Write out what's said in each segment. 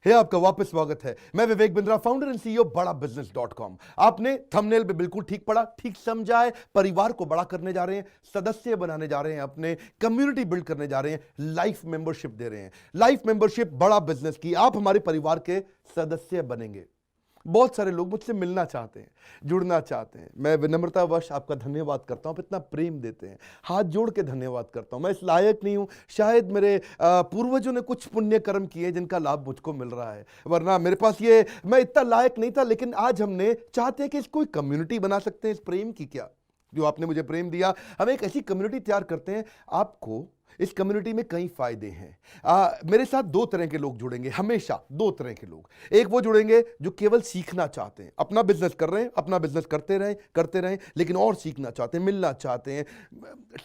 आपका वापस स्वागत है। मैं Vivek Bindra, founder and CEO बड़ा बिजनेस.com। आपने थंबनेल पे बिल्कुल ठीक पढ़ा, ठीक समझा है। परिवार को बड़ा करने जा रहे हैं, सदस्य बनाने जा रहे हैं, अपने कम्युनिटी बिल्ड करने जा रहे हैं, लाइफ मेंबरशिप दे रहे हैं। लाइफ मेंबरशिप बड़ा बिजनेस की, आप हमारे परिवार के सदस्य बनेंगे। बहुत सारे लोग मुझसे मिलना चाहते हैं, जुड़ना चाहते हैं। मैं विनम्रतावश आपका धन्यवाद करता हूं, आप इतना प्रेम देते हैं, हाथ जोड़ के धन्यवाद करता हूं। मैं इस लायक नहीं हूं, शायद मेरे पूर्वजों ने कुछ पुण्य कर्म किए जिनका लाभ मुझको मिल रहा है, वरना मेरे पास ये मैं इतना लायक नहीं था। लेकिन आज हमने चाहते हैं कि इसको एक कम्युनिटी बना सकते हैं। इस प्रेम की क्या, जो आपने मुझे प्रेम दिया, हम एक ऐसी कम्युनिटी तैयार करते हैं। आपको इस कम्युनिटी में कई फायदे हैं। मेरे साथ दो तरह के लोग जुड़ेंगे, हमेशा दो तरह के लोग। एक वो जुड़ेंगे जो केवल सीखना चाहते हैं, अपना बिजनेस कर रहे हैं, अपना बिजनेस करते रहें, लेकिन और सीखना चाहते हैं, मिलना चाहते हैं,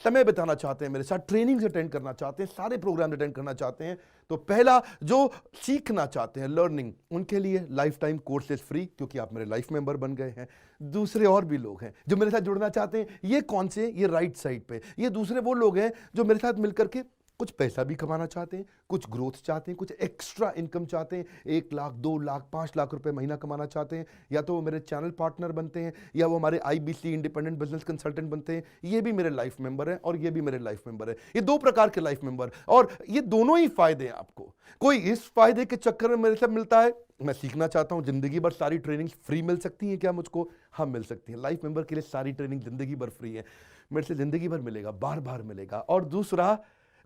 समय बिताना चाहते हैं, मेरे साथ ट्रेनिंग्स अटेंड करना चाहते हैं, सारे प्रोग्राम अटेंड करना चाहते हैं। तो पहला, जो सीखना चाहते हैं, लर्निंग, उनके लिए लाइफ टाइम कोर्सेज फ्री, क्योंकि आप मेरे लाइफ मेंबर बन गए हैं। दूसरे और भी लोग हैं जो मेरे साथ जुड़ना चाहते हैं। ये कौन से? ये राइट साइड पे, ये दूसरे वो लोग हैं जो मेरे साथ मिलकर के कुछ पैसा भी कमाना चाहते हैं, कुछ ग्रोथ चाहते हैं, कुछ एक्स्ट्रा इनकम चाहते हैं, 1 लाख, 2 लाख, 5 लाख रुपए महीना कमाना चाहते हैं। या तो वो मेरे चैनल पार्टनर बनते हैं, या वो हमारे IBC इंडिपेंडेंट बिजनेस कंसल्टेंट बनते हैं। ये भी मेरे लाइफ मेंबर है और ये भी मेरे लाइफ मेंबर है। ये दो प्रकार के लाइफ मेंबर, और ये दोनों ही फायदे हैं आपको। कोई इस फायदे के चक्कर में मेरे से मिलता है, मैं सीखना चाहता हूं, जिंदगी भर सारी ट्रेनिंग फ्री मिल सकती है क्या मुझको? हाँ, मिल सकती है। लाइफ मेंबर के लिए सारी ट्रेनिंग जिंदगी भर फ्री है, मेरे से जिंदगी भर मिलेगा, बार बार मिलेगा। और दूसरा,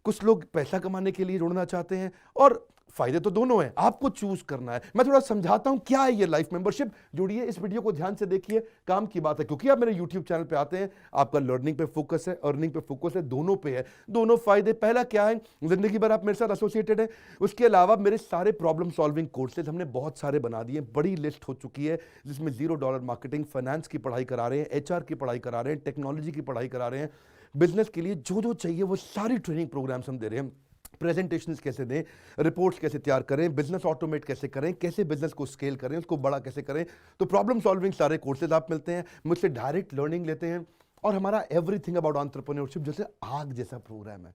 कुछ लोग पैसा कमाने के लिए जुड़ना चाहते हैं, और फायदे तो दोनों हैं, आपको चूज करना है। मैं थोड़ा समझाता हूं क्या है ये लाइफ मेंबरशिप। जुड़िए, इस वीडियो को ध्यान से देखिए, काम की बात है। क्योंकि आप मेरे YouTube चैनल पे आते हैं, आपका लर्निंग पे फोकस है, अर्निंग पे फोकस है, दोनों पे है, दोनों फायदे। पहला क्या है, जिंदगी भर आप मेरे साथ एसोसिएटेड है। उसके अलावा मेरे सारे प्रॉब्लम सॉल्विंग कोर्सेज हमने बहुत सारे बना दिए, बड़ी लिस्ट हो चुकी है, जिसमें $0 मार्केटिंग, फाइनेंस की पढ़ाई करा रहे हैं, HR की पढ़ाई करा रहे हैं, टेक्नोलॉजी की पढ़ाई करा रहे हैं। बिजनेस के लिए जो जो चाहिए वो सारी ट्रेनिंग प्रोग्राम्स हम दे रहे हैं। प्रेजेंटेशंस कैसे दें, रिपोर्ट्स कैसे तैयार करें, बिजनेस ऑटोमेट कैसे करें, कैसे बिजनेस को स्केल करें, उसको बड़ा कैसे करें। तो प्रॉब्लम सॉल्विंग सारे कोर्सेज आप मिलते हैं, मुझसे डायरेक्ट लर्निंग लेते हैं। और हमारा एवरीथिंग अबाउट एंटरप्रेन्योरशिप जैसे आग जैसा प्रोग्राम है,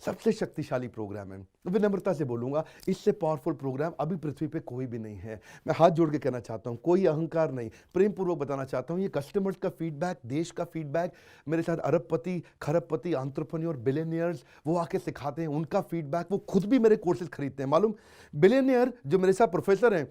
सबसे शक्तिशाली प्रोग्राम है। विनम्रता से बोलूंगा, इससे पावरफुल प्रोग्राम अभी पृथ्वी पे कोई भी नहीं है। मैं हाथ जोड़ के कहना चाहता हूं, कोई अहंकार नहीं, प्रेम पूर्वक बताना चाहता हूं, ये कस्टमर्स का फीडबैक, देश का फीडबैक, मेरे साथ अरबपति, खरबपति, एंटरप्रेन्योर, बिलियनियर्स, वो आके सिखाते हैं, उनका फीडबैक, वो खुद भी मेरे कोर्सेज खरीदते हैं। मालूम, बिलियनियर जो मेरे साथ प्रोफेसर हैं,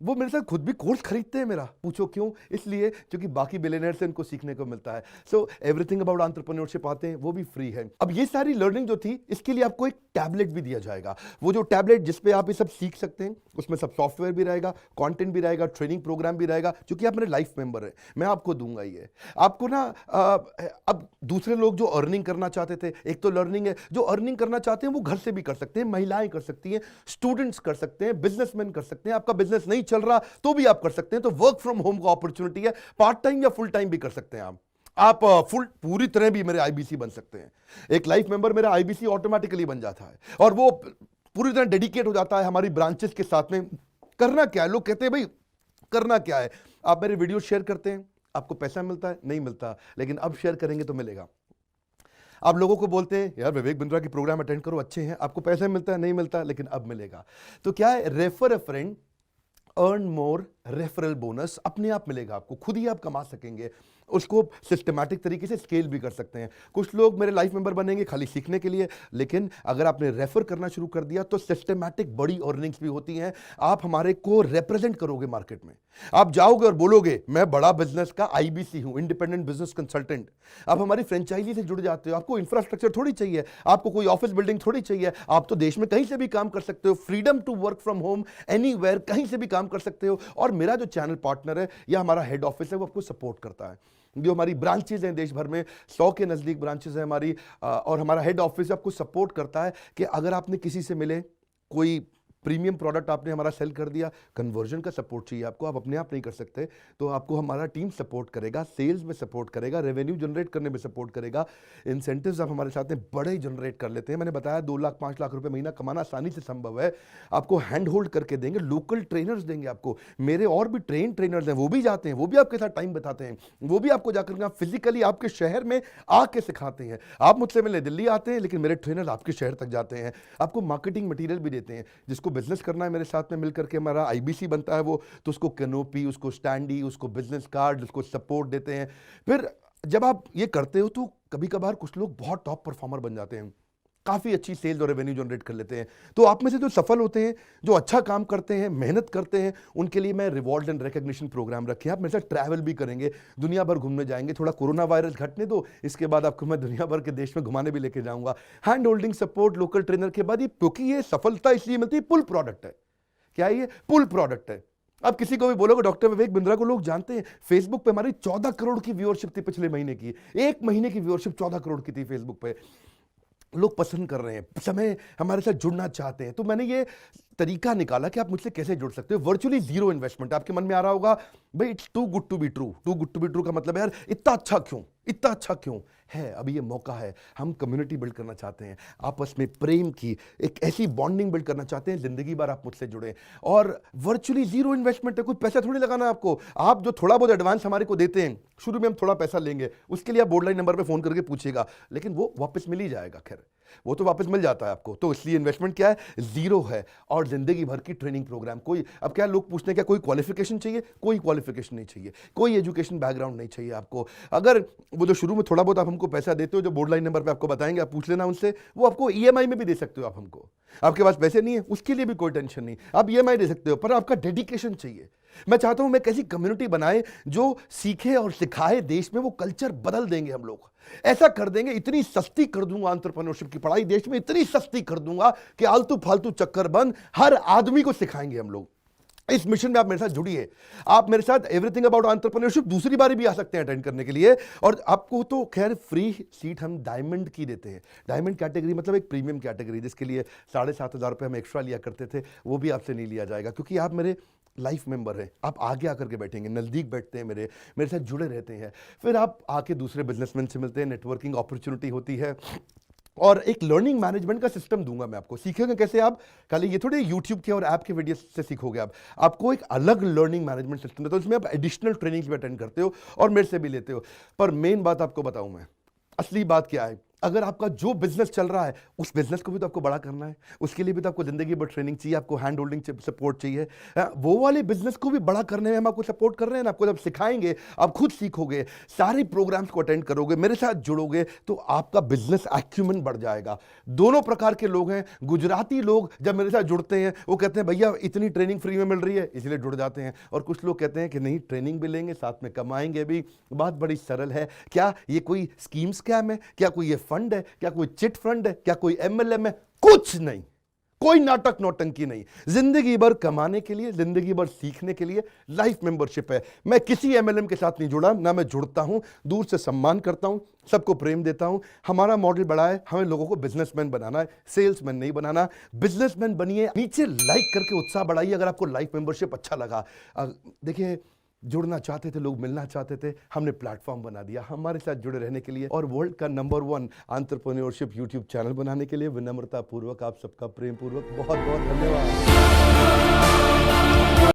वो मेरे साथ खुद भी कोर्स खरीदते हैं मेरा। पूछो क्यों? इसलिए क्योंकि बाकी बिलियनियर से उनको सीखने को मिलता है। सो एवरीथिंग अबाउट एंटरप्रेन्योरशिप आते हैं, वो भी फ्री है। अब ये सारी लर्निंग जो थी, इसके लिए आपको एक टैबलेट भी दिया जाएगा। वो जो टैबलेट जिसपे आप ये सब सीख सकते हैं, उसमें सब सॉफ्टवेयर भी रहेगा, कंटेंट भी रहेगा, ट्रेनिंग प्रोग्राम भी रहेगा। क्योंकि आप मेरे लाइफ मेंबर है, मैं आपको दूंगा ये। आपको ना अब दूसरे लोग जो अर्निंग करना चाहते थे, एक तो लर्निंग है, जो अर्निंग करना चाहते हैं वो घर से भी कर सकते हैं, महिलाएं कर सकती हैं, स्टूडेंट्स कर सकते हैं, बिजनेसमैन कर सकते हैं। आपका बिजनेस नहीं चल रहा तो भी आप कर सकते हैं। तो वर्क फ्रॉम होम का अपॉर्चुनिटी है, पार्ट टाइम या फुल टाइम भी कर सकते हैं आप फुल पूरी तरह भी मेरे IBC बन सकते हैं। एक लाइफ मेंबर मेरा IBC ऑटोमेटिकली बन जाता है, और वो पूरी तरह डेडिकेट हो जाता है हमारी ब्रांचेस के साथ में। करना क्या है, लोग कहते हैं भाई करना क्या है, आप मेरे वीडियो शेयर करते हैं, आपको पैसा मिलता है? नहीं मिलता, लेकिन अब शेयर करेंगे तो मिलेगा। आप लोगों को बोलते हैं यार विवेक बिंद्रा की प्रोग्राम अटेंड करो, अच्छे हैं, आपको पैसा मिलता है? नहीं मिलता, लेकिन अब मिलेगा। तो क्या है, refer a friend, earn more, referral bonus अपने आप मिलेगा आपको, खुद ही आप कमा सकेंगे। उसको सिस्टमैटिक तरीके से स्केल भी कर सकते हैं। कुछ लोग मेरे लाइफ मेंबर बनेंगे खाली सीखने के लिए, लेकिन अगर आपने रेफर करना शुरू कर दिया तो सिस्टमैटिक बड़ी अर्निंग्स भी होती हैं। आप हमारे को रिप्रेजेंट करोगे मार्केट में, आप जाओगे और बोलोगे मैं बड़ा बिजनेस का IBC हूं, इंडिपेंडेंट बिजनेस कंसल्टेंट। आप हमारी फ्रेंचाइजी से जुड़ जाते हो, आपको इंफ्रास्ट्रक्चर थोड़ी चाहिए, आपको कोई ऑफिस बिल्डिंग थोड़ी चाहिए, आप तो देश में कहीं से भी काम कर सकते हो, freedom to work from home, anywhere, कहीं से भी काम कर सकते हो। और मेरा जो चैनल पार्टनर है या हमारा हेड ऑफिस है, वो आपको सपोर्ट करता है। जो हमारी ब्रांचेज हैं देश भर में, 100 के नजदीक ब्रांचेज हैं हमारी, और हमारा हेड ऑफिस आपको सपोर्ट करता है कि अगर आपने किसी से मिले, कोई प्रीमियम प्रोडक्ट आपने हमारा सेल कर दिया, कन्वर्जन का सपोर्ट चाहिए आपको, आप अपने आप नहीं कर सकते, तो आपको हमारा टीम सपोर्ट करेगा, सेल्स में सपोर्ट करेगा, रेवेन्यू जनरेट करने में सपोर्ट करेगा, इंसेंटिव्स आप हमारे साथ में बड़े जनरेट कर लेते हैं। मैंने बताया 2 लाख 5 लाख रुपए महीना कमाना आसानी से संभव है। आपको हैंड होल्ड करके देंगे, लोकल ट्रेनर्स देंगे आपको, मेरे और भी ट्रेनर्स हैं, वो भी जाते हैं, वो भी आपके साथ टाइम बताते हैं, वो भी आपको जाकर फिजिकली आपके शहर में आके सिखाते हैं। आप मुझसे मिलने दिल्ली आते हैं, लेकिन मेरे ट्रेनर आपके शहर तक जाते हैं, आपको मार्केटिंग मटीरियल भी देते हैं, जिसको जिसको बिजनेस करना है मेरे साथ में मिल करके हमारा आईबीसी बनता है वो, तो उसको कैनोपी, उसको स्टैंडी, उसको बिजनेस कार्ड, उसको सपोर्ट देते हैं। फिर जब आप ये करते हो तो कभी कभार कुछ लोग बहुत टॉप परफॉर्मर बन जाते हैं, काफ़ी अच्छी सेल्स और रेवेन्यू जनरेट कर लेते हैं। तो आप में से जो सफल होते हैं, जो अच्छा काम करते हैं, मेहनत करते हैं, उनके लिए मैं रिवॉर्ड एंड रिकग्निशन प्रोग्राम रखे हैं। आप मेरे साथ ट्रैवल भी करेंगे, दुनिया भर घूमने जाएंगे। थोड़ा कोरोना वायरस घटने दो, इसके बाद आपको मैं दुनिया भर के देश में घुमाने भी लेके जाऊंगा। Hand holding support, local trainer के बाद, ये क्योंकि ये सफलता इसलिए मिलती है, पुल प्रोडक्ट है। क्या ये पुल प्रोडक्ट है? अब किसी को भी बोलोगे डॉक्टर विवेक बिंद्रा को लोग जानते हैं, फेसबुक पे हमारी 14 करोड़ की व्यूअरशिप थी पिछले महीने की। एक महीने की व्यूअरशिप 14 करोड़ की थी फेसबुक पे। लोग पसंद कर रहे हैं, समय हमारे साथ जुड़ना चाहते हैं। तो मैंने ये तरीका निकाला कि आप मुझसे कैसे जुड़ सकते हो। Virtually zero investment. आपके मन में आ रहा होगा भाई it's too good to be true. Too good to be true का मतलब है यार इतना अच्छा क्यों, इतना अच्छा क्यों है? अभी ये मौका है, हम कम्युनिटी बिल्ड करना चाहते हैं, आपस में प्रेम की एक ऐसी बॉन्डिंग बिल्ड करना चाहते हैं, जिंदगी भर आप मुझसे जुड़े। और वर्चुअली जीरो इन्वेस्टमेंट है, कुछ पैसा थोड़ी लगाना है आपको। आप जो थोड़ा बहुत एडवांस हमारे को देते हैं, शुरू में हम थोड़ा पैसा लेंगे, उसके लिए आप बोर्ड लाइन नंबर पे फोन करके पूछिएगा, लेकिन वो वापस मिल ही जाएगा। खैर वो तो वापस मिल जाता है आपको। तो इसलिए इन्वेस्टमेंट क्या है? जीरो है। और जिंदगी भर की ट्रेनिंग प्रोग्राम। कोई अब क्या लोग पूछते हैं क्या कोई क्वालिफिकेशन चाहिए? कोई क्वालिफिकेशन नहीं चाहिए, कोई एजुकेशन बैकग्राउंड नहीं चाहिए आपको। अगर वो जो शुरू में थोड़ा बहुत आप हमको पैसा देते हो, जो बोर्ड लाइन नंबर पे आपको बताएंगे, आप पूछ लेना उनसे, वो आपको ईएमआई में भी दे सकते हो आप हमको। आपके पास पैसे नहीं है उसके लिए भी कोई टेंशन नहीं, आप ईएमआई दे सकते हो, पर आपका डेडिकेशन चाहिए। मैं चाहता हूं मैं कैसी कम्युनिटी बनाए जो सीखे और सिखाए, देश में वो कल्चर बदल देंगे हम लोग। ऐसा कर देंगे, इतनी सस्ती कर दूंगा एंटरप्रेन्योरशिप की पढ़ाई देश में, इतनी सस्ती कर दूंगा कि आलतू फालतू चक्कर बंद, हर आदमी को सिखाएंगे हम लोग। इस मिशन में आप मेरे साथ जुड़िए। आप मेरे साथ एवरीथिंग अबाउट एंटरप्रेन्योरशिप दूसरी बारी भी आ सकते हैं अटेंड करने के लिए। और आपको तो खैर फ्री सीट हम डायमंड की देते हैं। डायमंड कैटेगरी मतलब एक प्रीमियम कैटेगरी, जिसके लिए 7,500 रुपये हम एक्स्ट्रा लिया करते थे, वो भी आपसे नहीं लिया जाएगा, क्योंकि आप मेरे लाइफ मेंबर हैं। आप आगे आकर के बैठेंगे, नज़दीक बैठते हैं, मेरे साथ जुड़े रहते हैं। फिर आप आके दूसरे बिजनेसमैन से मिलते हैं, नेटवर्किंग अपॉर्चुनिटी होती है। और एक लर्निंग मैनेजमेंट का सिस्टम दूंगा मैं आपको। सीखेंगे कैसे आप? खाली ये थोड़े यूट्यूब के और ऐप के वीडियो से सीखोगे आप। आपको एक अलग लर्निंग मैनेजमेंट सिस्टम है, तो इसमें आप एडिशनल ट्रेनिंग्स भी अटेंड करते हो और मेरे से भी लेते हो। पर मेन बात आपको बताऊं मैं, असली बात क्या है। अगर आपका जो बिजनेस चल रहा है, उस बिजनेस को भी तो आपको बड़ा करना है, उसके लिए भी तो आपको जिंदगी भर ट्रेनिंग चाहिए, आपको हैंड होल्डिंग सपोर्ट चाहिए। वो वाले बिजनेस को भी बड़ा करने में हम आपको सपोर्ट कर रहे हैं ना। आपको जब सिखाएंगे, आप खुद सीखोगे, सारे प्रोग्राम्स को अटेंड करोगे, मेरे साथ जुड़ोगे, तो आपका बिजनेस एक्यूमेंट बढ़ जाएगा। दोनों प्रकार के लोग हैं। गुजराती लोग जब मेरे साथ जुड़ते हैं, वो कहते हैं भैया इतनी ट्रेनिंग फ्री में मिल रही है, इसलिए जुड़ जाते हैं। और कुछ लोग कहते हैं कि नहीं, ट्रेनिंग भी लेंगे, साथ में कमाएंगे भी। बात बड़ी सरल है। क्या ये कोई स्कीम स्कैम है? क्या कोई ये फंड है? क्या कोई चिट फंड है? क्या कोई एमएलएम है? कुछ नहीं, कोई नाटक नौटंकी नहीं। जिंदगी भर कमाने के लिए, जिंदगी भर सीखने के लिए लाइफ मेंबरशिप है। मैं किसी एमएलएम के साथ नहीं जुड़ा, ना मैं जुड़ता हूं। दूर से सम्मान करता हूं, सबको प्रेम देता हूं। हमारा मॉडल बड़ा है, हमें लोगों को बिजनेसमैन बनाना है, सेल्समैन नहीं बनाना। बिजनेसमैन बनिए। नीचे लाइक करके उत्साह बढ़ाइए अगर आपको लाइफ मेंबरशिप अच्छा लगा। देखिए, जुड़ना चाहते थे लोग, मिलना चाहते थे, हमने प्लेटफॉर्म बना दिया हमारे साथ जुड़े रहने के लिए। और वर्ल्ड का नंबर 1 एंटरप्रेन्योरशिप यूट्यूब चैनल बनाने के लिए विनम्रता पूर्वक आप सबका प्रेम पूर्वक बहुत बहुत धन्यवाद।